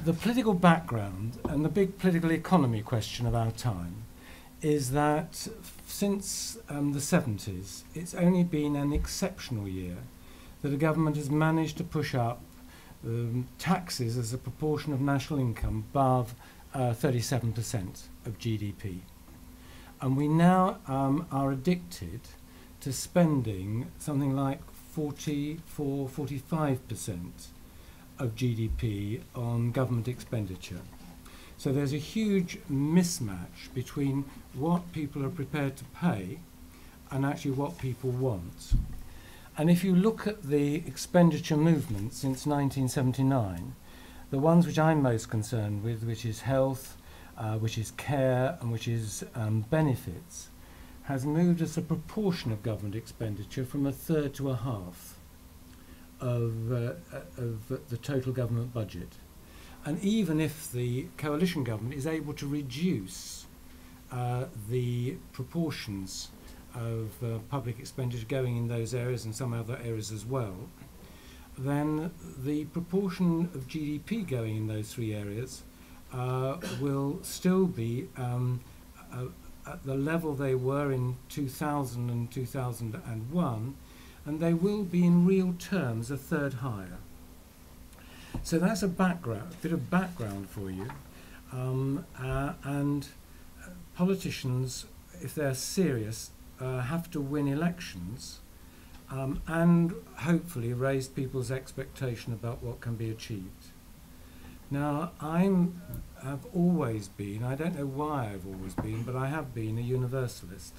The political background and the big political economy question of our time is that since the 70s, it's only been an exceptional year that the government has managed to push up taxes as a proportion of national income above 37% of GDP. And we now are addicted to spending something like 44–45% of GDP on government expenditure. So there's a huge mismatch between what people are prepared to pay and actually what people want. And if you look at the expenditure movement since 1979, the ones which I'm most concerned with, which is health, which is care, and which is benefits, has moved as a proportion of government expenditure from a third to a half of the total government budget. And even if the coalition government is able to reduce the proportions of public expenditure going in those areas and some other areas as well, then the proportion of GDP going in those three areas will still be at the level they were in 2000 and 2001, and they will be in real terms a third higher. So that's a bit of background for you. And politicians, if they're serious, have to win elections and hopefully raise people's expectation about what can be achieved. Now, I've always been, I don't know why I've always been, but I have been a universalist.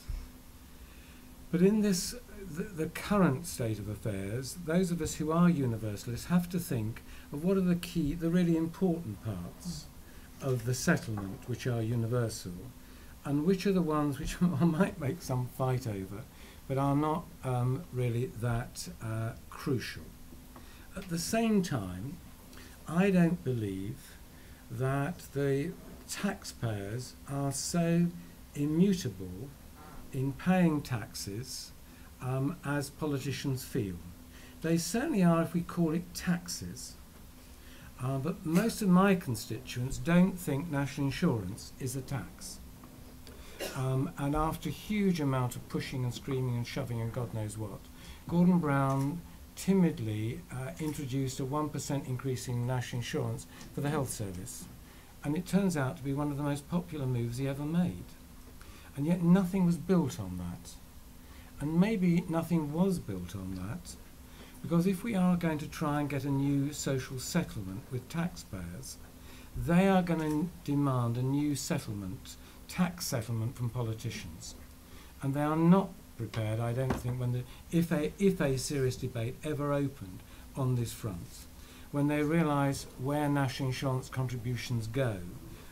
But in this, the current state of affairs, those of us who are universalists have to think of what are the really important parts of the settlement which are universal, and which are the ones which I might make some fight over, but are not really that crucial. At the same time, I don't believe that the taxpayers are so immutable in paying taxes as politicians feel. They certainly are if we call it taxes. But most of my constituents don't think national insurance is a tax. And after a huge amount of pushing and screaming and shoving and God knows what, Gordon Brown timidly introduced a 1% increase in national insurance for the health service. And it turns out to be one of the most popular moves he ever made. And yet nothing was built on that. And maybe nothing was built on that, because if we are going to try and get a new social settlement with taxpayers, they are going to demand a new settlement, tax settlement from politicians. And they are not prepared, I don't think, if a serious debate ever opened on this front, when they realise where national insurance contributions go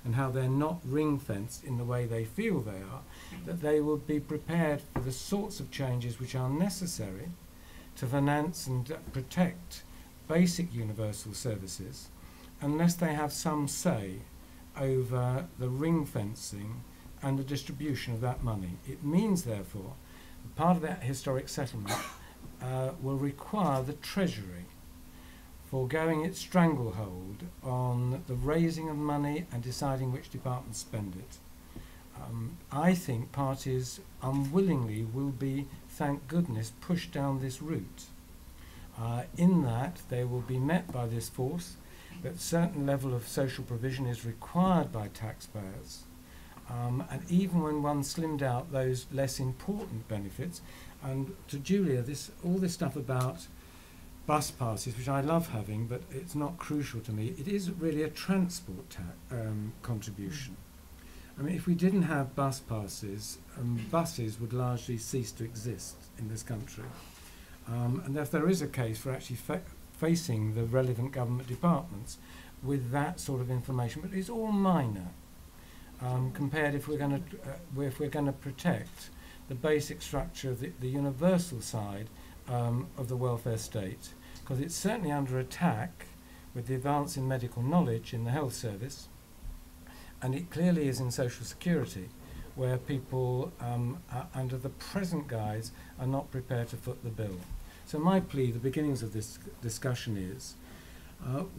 and how they're not ring-fenced in the way they feel they are, that they will be prepared for the sorts of changes which are necessary to finance and protect basic universal services, unless they have some say over the ring-fencing and the distribution of that money. It means, therefore, part of that historic settlement will require the Treasury foregoing its stranglehold on the raising of money and deciding which departments spend it. I think parties unwillingly will be, thank goodness, pushed down this route. In that they will be met by this force that a certain level of social provision is required by taxpayers. And even when one slimmed out those less important benefits, and to Julia, all this stuff about bus passes, which I love having, but it's not crucial to me, it is really a transport contribution. I mean, if we didn't have bus passes, buses would largely cease to exist in this country. And if there is a case for actually facing the relevant government departments with that sort of information, but it's all minor. Compared if we're going to protect the basic structure of the universal side of the welfare state, because it's certainly under attack with the advance in medical knowledge in the health service, and it clearly is in social security, where people under the present guise are not prepared to foot the bill. So my plea, the beginnings of this discussion is,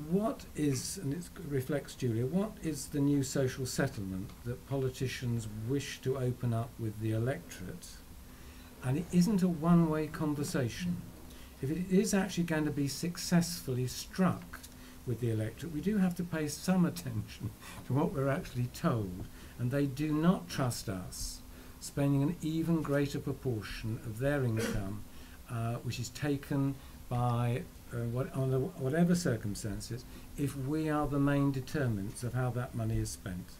What is, and it reflects Julia, what is the new social settlement that politicians wish to open up with the electorate? And it isn't a one-way conversation. If it is actually going to be successfully struck with the electorate, we do have to pay some attention to what we're actually told, and they do not trust us spending an even greater proportion of their income, which is taken by under whatever circumstances, if we are the main determinants of how that money is spent.